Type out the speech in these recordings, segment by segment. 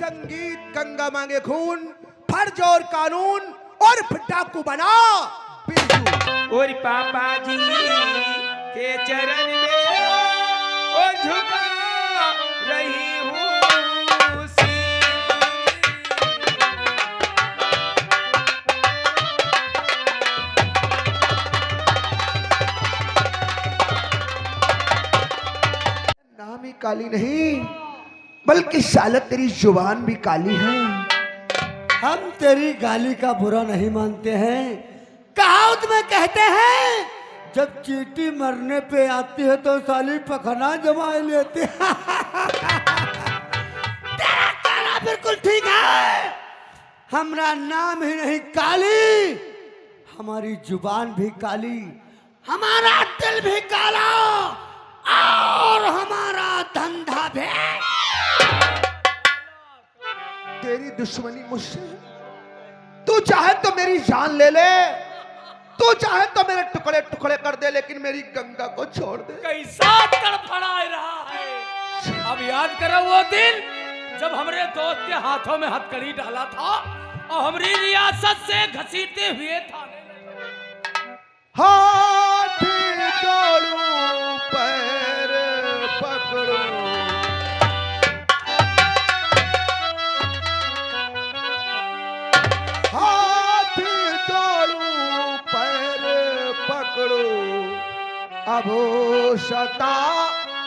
संगीत गंगा मांगे खून, फर्ज और कानून और डाकू बना बिरजू। और पापा जी के चरण में ओ झुका रही हूँ नाम ही काली नहीं बल्कि साला तेरी जुबान भी काली है। हम तेरी गाली का बुरा नहीं मानते हैं। कहावत में कहते हैं जब चींटी मरने पे आती है तो साली पखना जमा लेती है। तेरा कहना बिल्कुल ठीक है। हमारा नाम ही नहीं काली, हमारी जुबान भी काली, हमारा दिल भी काला और हमारा धंधा भी। तेरी दुश्मनी मुझसे, तू चाहे तो मेरी जान ले ले, तू चाहे तो मेरे टुकड़े टुकड़े कर दे, लेकिन मेरी गंगा को छोड़ दे। कैसा तड़फड़ा रहा है। अब याद करो वो दिन जब हमारे दोस्त के हाथों में हथकड़ी डाला था और हमारी रियासत से घसीटते हुए थाने हाथ जोड़ूं पैर पकड़ूं, हाथ जोड़ूं पैर पकड़ूं, अब वो सता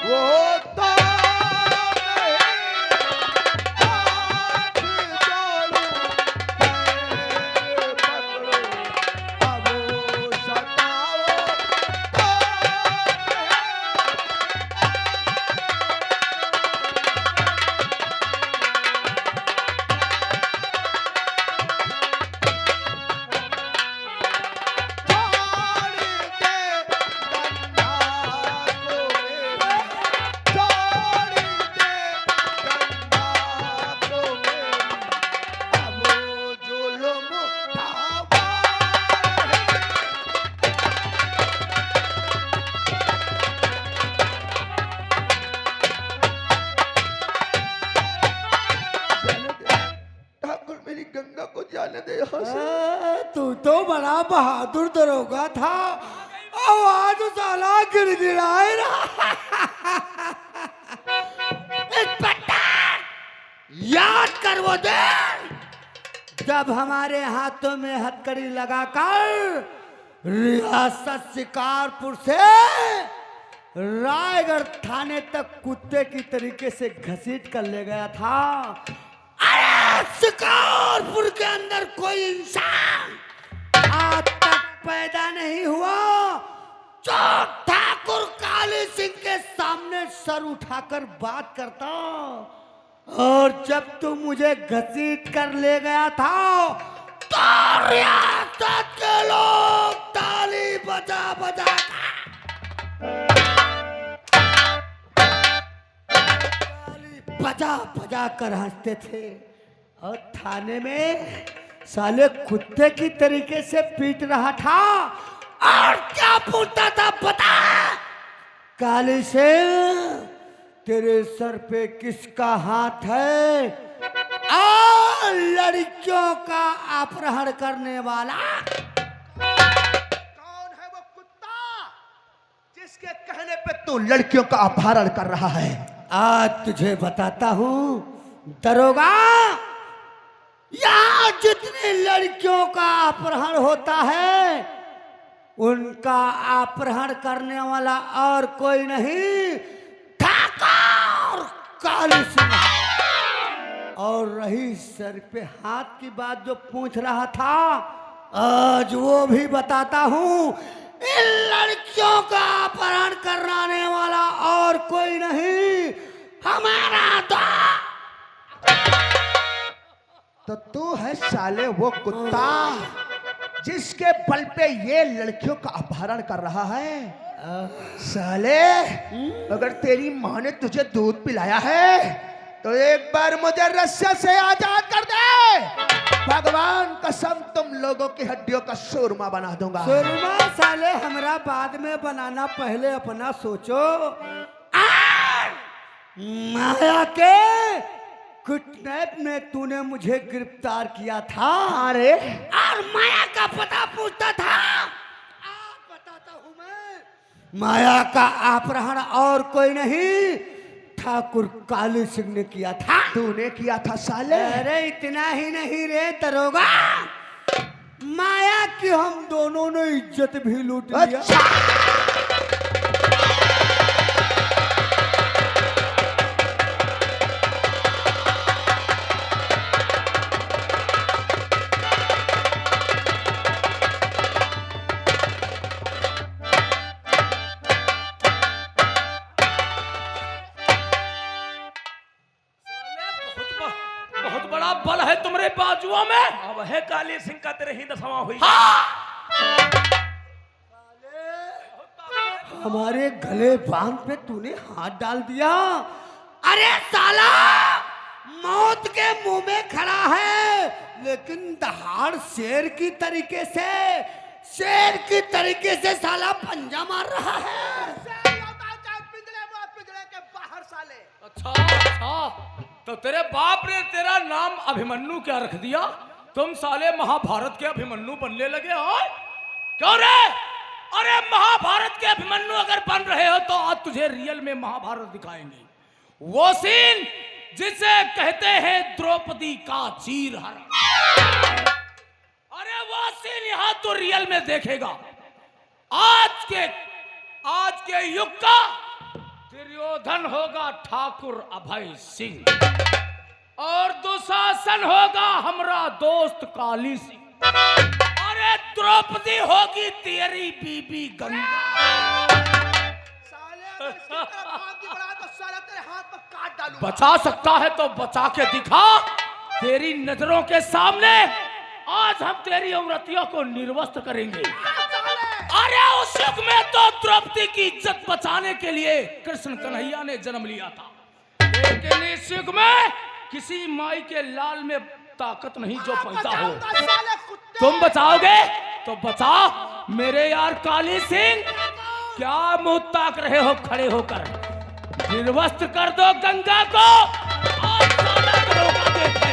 वो तो गंगा को जाने दे यहाँ से। तू तो बड़ा बहादुर दरोगा था और आज साला गिड़गिड़ाए रहा। याद कर वो दिन जब हमारे हाथों में हथकड़ी लगाकर रियासत शिकारपुर से रायगढ़ थाने तक कुत्ते की तरीके से घसीट कर ले गया था। अरे शिकारपुर के अंदर कोई इंसान आज तक पैदा नहीं हुआ जो ठाकुर काली सिंह के सामने सर उठाकर बात करता। और जब तू मुझे घसीट कर ले गया था तो रियासत के लोग ताली बजा बजा बजा बजा कर हंसते थे और थाने में साले कुत्ते की तरीके से पीट रहा था। और क्या पूछता था पता? काली से तेरे सर पे किसका हाथ है? और लड़कियों का अपहरण करने वाला कौन है वो कुत्ता जिसके कहने पे तू लड़कियों का अपहरण कर रहा है? आज तुझे बताता हूँ दरोगा। यहाँ जितनी लड़कियों का अपहरण होता है उनका अपहरण करने वाला और कोई नहीं ठाकुर काली सिंह। और रही सर पे हाथ की बात जो पूछ रहा था, आज वो भी बताता हूँ। इन लड़कियों का अपहरण कराने वाला और कोई नहीं हमारा तो तू है साले वो कुत्ता जिसके बल पे ये लड़कियों का अपहरण कर रहा है। साले अगर तेरी माँ ने तुझे दूध पिलाया है तो एक बार मुझे रस्से से आजाद कर दे। भगवान कसम तुम लोगों की हड्डियों का शोरमा बना दूंगा। शोरमा साले हमरा बाद में बनाना, पहले अपना सोचो। माया के किडनैप में तूने मुझे गिरफ्तार किया था अरे और माया का पता पूछता था। आप बताता हूं मैं, माया का अपहरण और कोई नहीं, ठाकुर काली सिंह ने किया था। तूने किया था साले? अरे इतना ही नहीं रे दरोगा, माया की हम दोनों ने इज्जत भी लूट लिया। अच्छा। बहुत बड़ा बल है तुम्हारे बाजुओं में। अब है काली सिंह का तेरे ही दफावा हुई। हमारे गले बांध पे तूने हाथ डाल दिया। अरे साला मौत के मुंह में खड़ा है, लेकिन दहाड़ शेर की तरीके से साला पंजा मार रहा है। पिंजरे के बाहर साले। अच्छा, तो तेरे बाप ने तेरा नाम अभिमन्यु क्या रख दिया? तुम साले महाभारत के अभिमन्यु बनने लगे हो? क्यों रे? अरे महाभारत के अभिमन्यु अगर बन रहे हो तो आज तुझे रियल में महाभारत दिखाएंगे। वो सीन जिसे कहते हैं द्रौपदी का चीरहरण। अरे वो सीन यहां तो रियल में देखेगा। आज के युग का दुर्योधन होगा ठाकुर अभय सिंह और दुशासन होगा हमारा दोस्त काली सिंह। अरे द्रौपदी होगी तेरी बीबी गंगा। बचा सकता है तो बचा के दिखा। तेरी नजरों के सामने आज हम तेरी औरतियों को निर्वस्त्र करेंगे। अरे उस युग में तो द्रौपदी की इज्जत बचाने के लिए कृष्ण कन्हैया ने जन्म लिया था, लेकिन इस युग में किसी माई के लाल में ताकत नहीं जो पैदा हो। तुम बचाओगे तो बचाओ मेरे यार काली सिंह। क्या मुंह ताक रहे हो खड़े होकर? निर्वस्त्र कर दो गंगा को और साला दरोगा देखे।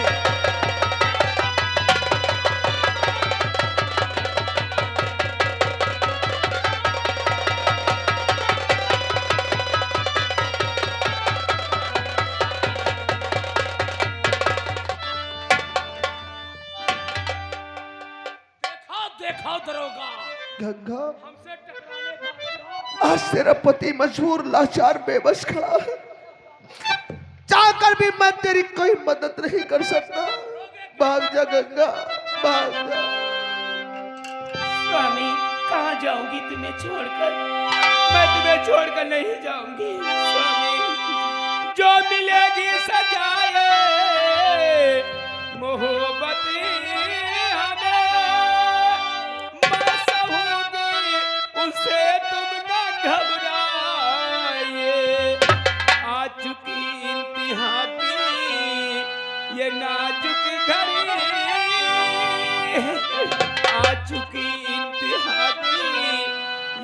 देखो दरोगा, गंगा हमसे टकराने का आज तेरा पति मजबूर लाचार बेबस खड़ा है। चाहकर भी मैं तेरी कोई मदद नहीं कर सकता। भाग जा गंगा, भाग जा। स्वामी कहाँ जाऊंगी तुम्हें छोड़कर? मैं तुम्हें छोड़कर नहीं जाऊंगी स्वामी। जो मिलेगी सजाए मोहब्बत हमें, मैं सहूंगी उसे तुम न घबराए। आ चुकी इंतहा की ये नाजुक घड़ी, आ चुकी इंतहा की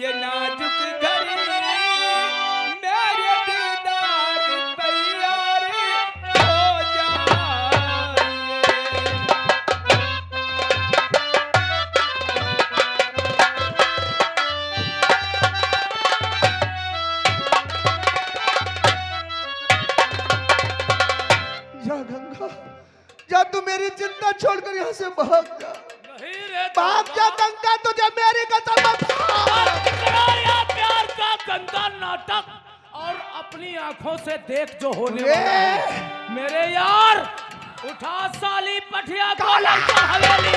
ये नाजुक घड़ी, मेरे दिलदार तैयार हो जाए। जा गंगा जा, तू मेरी चिंता छोड़कर यहाँ से भाग जा। नहीं रे भाग जा गंगा, तुझे मेरी कसम है। या प्यार का गंदा नाटक और अपनी आंखों से देख जो होने वाला है। मेरे यार उठा साली पठिया को लंका हवेली।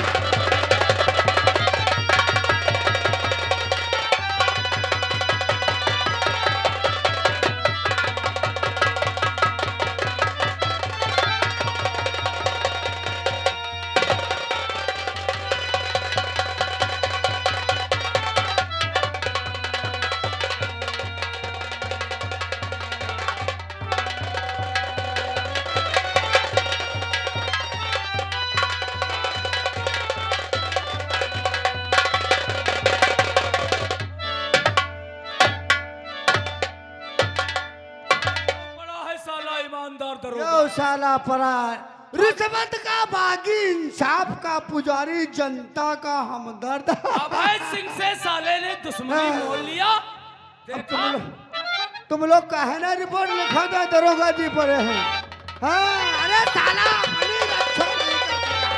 साला परा रिश्वत का बागी, इंसाफ का पुजारी, जनता का हमदर्द। अभय सिंह से साले ने दुश्मनी मोल लिया। देखा तुम लोग काहे ना रिपोर्ट लिखा था दरोगा जी पर हैं। हाँ, अरे साला बड़ी अच्छा नहीं कर सका।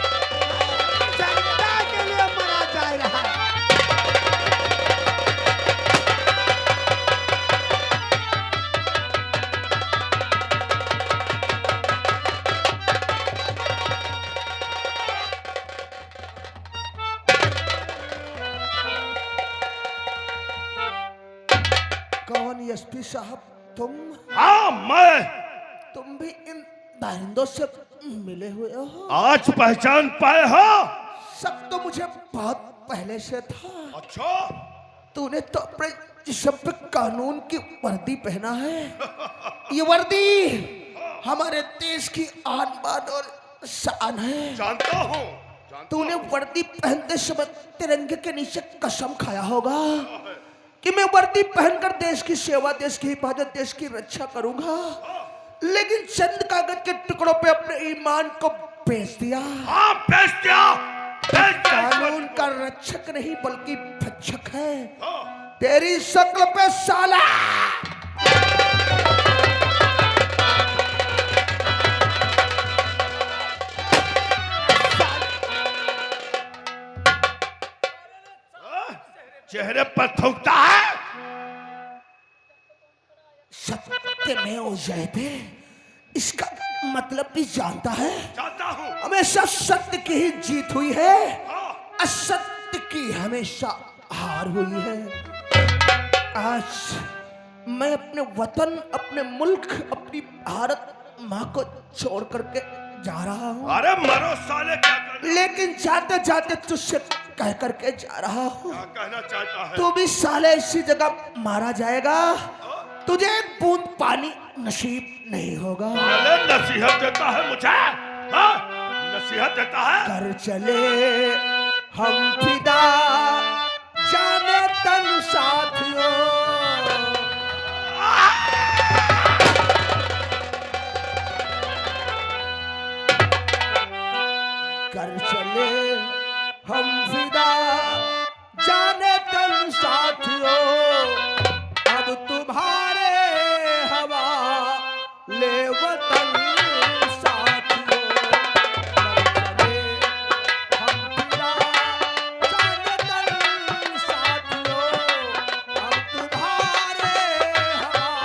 जनता के लिए मरा जा रहा है। कौन एसपी साहब तुम? हाँ मैं। तुम भी इन दरिंदों से मिले हुए हो? आज पहचान पाए हो? सब तो मुझे बहुत पहले से था। अच्छा, तूने तो अपने जिस्म पे कानून की वर्दी पहना है। ये वर्दी हमारे देश की आन बान और शान है। जानता हूँ। तूने वर्दी पहनते समय तिरंगे के नीचे कसम खाया होगा कि मैं वर्दी पहनकर देश की सेवा, देश की हिफाजत, देश की रक्षा करूंगा। लेकिन चंद कागज के टुकड़ों पे अपने ईमान को बेच दिया। हाँ, बेच दिया। कानून का रक्षक नहीं बल्कि भक्षक है। तेरी शक्ल पे साला। चेहरे पर थूकता है। सत्यमेव जयते, इसका मतलब भी जानता है। जानता हूँ। हमेशा सत्य की ही जीत हुई है, असत्य की हमेशा हार हुई है। आज मैं अपने वतन, अपने मुल्क, अपनी भारत माँ को छोड़ करके जा रहा हूँ। अरे मरो साले, क्या लेकिन जाते जाते तुझसे कह करके जा रहा हूँ, कहना चाहता है? तू भी साले इसी जगह मारा जाएगा। तुझे एक बूंद पानी नसीब नहीं होगा। अरे नसीहत देता है मुझे? हाँ? नसीहत देता है? कर चले हम फिदा, जाने तन साथियों। कर चले हम फिदा, जाने तन साथियों। अब तुम्हारे हवाले वतन साथियों। कर चले हम फिदा, जाने तन साथियों। अब तुम्हारे हवाले वतन साथियों।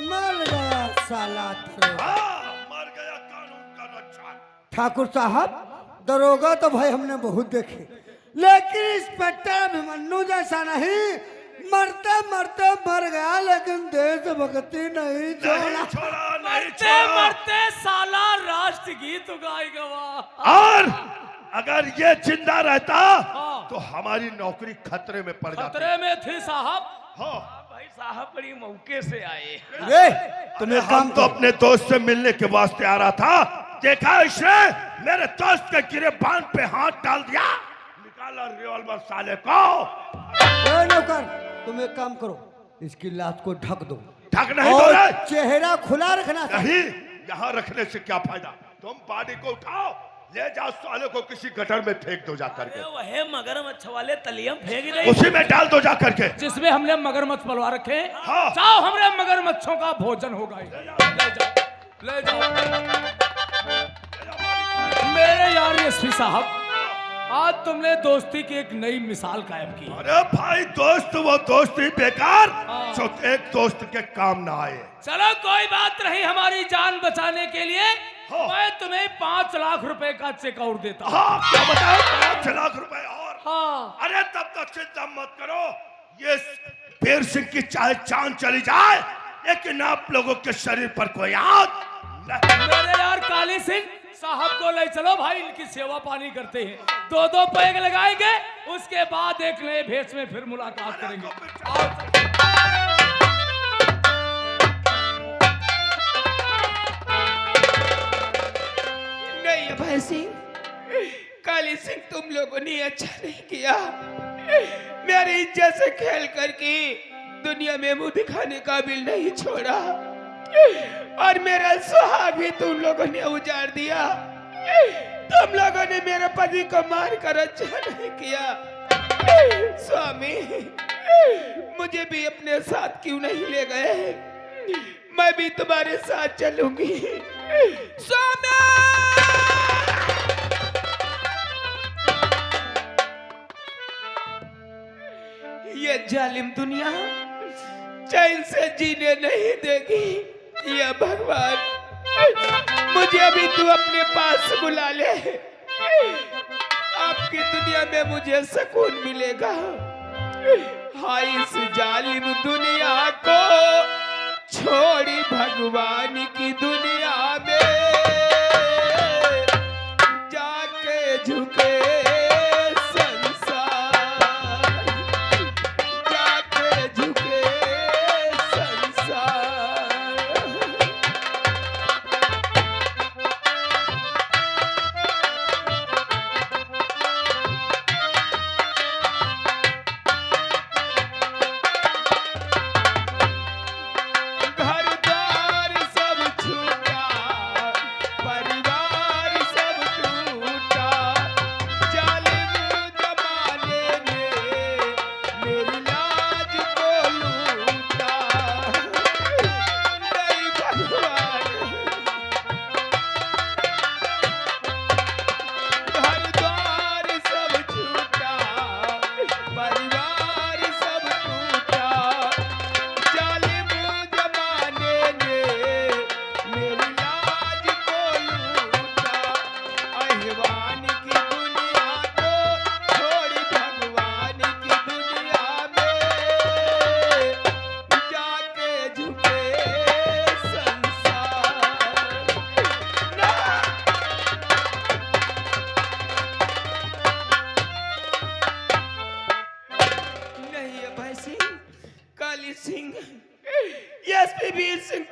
मर गया साला दरोगा। हाँ, मर गया कानून का रक्षक। ठाकुर साहब, दरोगा तो भाई हमने बहुत देखे, लेकिन इंस्पेक्टर अभिमन्यु जैसा नहीं। मरते मरते मर गया, लेकिन देशभक्ति नहीं छोड़ा। नहीं छोड़ा, नहीं मरते छोड़ा। मरते साला राष्ट्र गीत गाएगा। और अगर ये जिंदा रहता हाँ। तो हमारी नौकरी खतरे में पड़ जाती। खतरे में थी साहब। हाँ। भाई साहब बड़ी मौके से आए। रे तुम्हें हम तो अपने दोस्त से मिलने के वास्ते आ रहा था, देखा इसने मेरे दोस्त के गिरेबान पे हाथ डाल दिया। निकाला रिवॉल्वर साले को। नौकर, तुम एक काम करो, इसकी लाश को ढक दो ढक नहीं दो और रे। चेहरा खुला रखना। नहीं, यहाँ रखने से क्या फायदा? तुम बॉडी को उठाओ, ले जाओ साले को किसी गटर में फेंक दो जा करके। वह मगरमच्छ वाले तलियम फेंक रहे उसी में डाल दो जा करके। जिसमें हमने मगरमच्छ पलवा रखे। हाँ। जाओ, हमरे मगरमच्छों का भोजन होगा। ले जाओ। मेरे यार एसपी साहब, आज तुमने दोस्ती की एक नई मिसाल कायम की। अरे भाई, दोस्त वो दोस्ती बेकार हाँ। जो एक दोस्त के काम ना आए। चलो कोई बात नहीं, हमारी जान बचाने के लिए हाँ। मैं तुम्हें 5 लाख रुपए का चेक और देता हूँ। हाँ, क्या बताओ? 5 लाख रुपए और? हाँ। अरे तब तक चिंता मत करो, ये शेर सिंह की चाहे जान चली जाए, लेकिन आप लोगों के शरीर पर कोई याद नहीं। मेरे यार काली सिंह साहब को ले चलो भाई, इनकी सेवा पानी करते हैं। 2-2 पैग लगाएंगे, उसके बाद एक नए भेष में फिर मुलाकात करेंगे। आओ। अभय सिंह, काली सिंह, तुम लोगों ने अच्छा नहीं किया। मेरी इज्जत से खेल करके दुनिया में मुंह दिखाने काबिल नहीं छोड़ा और मेरा सुहाग भी तुम लोगों ने उजाड़ दिया। तुम लोगों ने मेरे पति को मार कर अच्छा नहीं किया। स्वामी, मुझे भी अपने साथ क्यों नहीं ले गए? मैं भी तुम्हारे साथ चलूंगी। स्वामी, ये जालिम दुनिया चैन से जीने नहीं देगी। या भगवान, मुझे अभी तू अपने पास बुला ले। आपकी दुनिया में मुझे सुकून मिलेगा। हाय इस जालिम दुनिया को छोड़ी भगवान की दुनिया में जाके झुके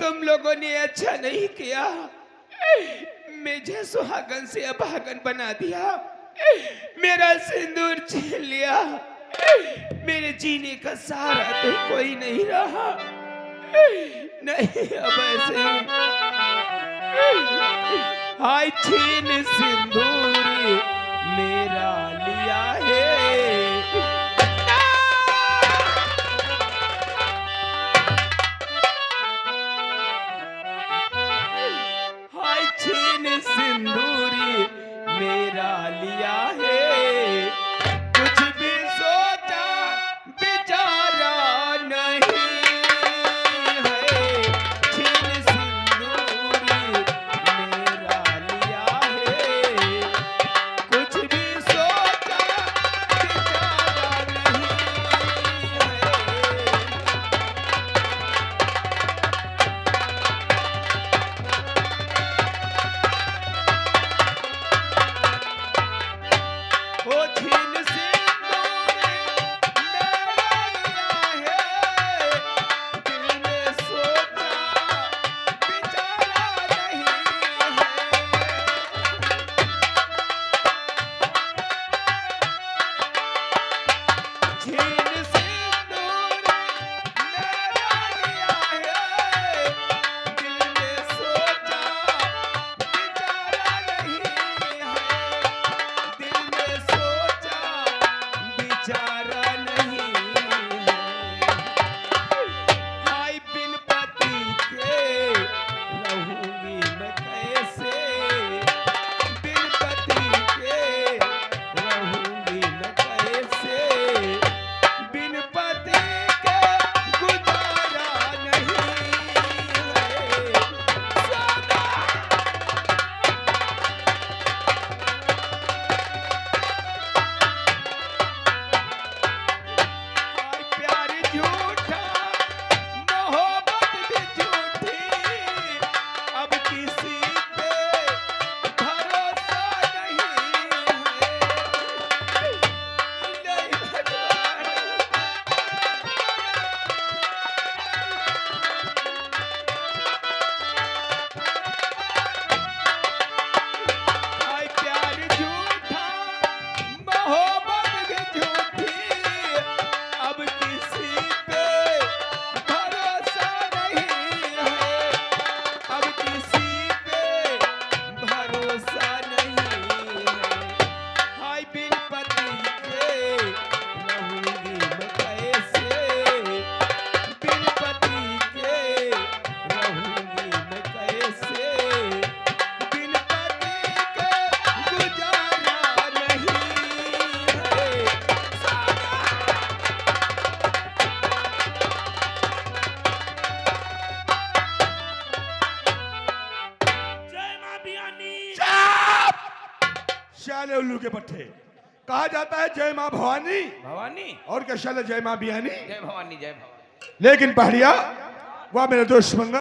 तुम लोगों ने अच्छा नहीं किया। मुझे सुहागन से अभागन बना दिया, मेरा सिंदूर छीन लिया। मेरे जीने का सहारा तो कोई नहीं रहा। नहीं अब ऐसे हाय छीन सिंदूर मेरा लिया है। सिंदूरी मेरा लिया है, कुछ भी सोचा बेचारा नहीं है। छीन सिंदूरी मेरा लिया है, कुछ भी सोचा बेचारा शाले उल्लू के पट्टे। कहा जाता है जय माँ भवानी, भवानी, और क्या शाले जय माँ बियानी। जय भवानी, जय भवानी। लेकिन पहाड़िया, वह मेरे दोस्त मंगल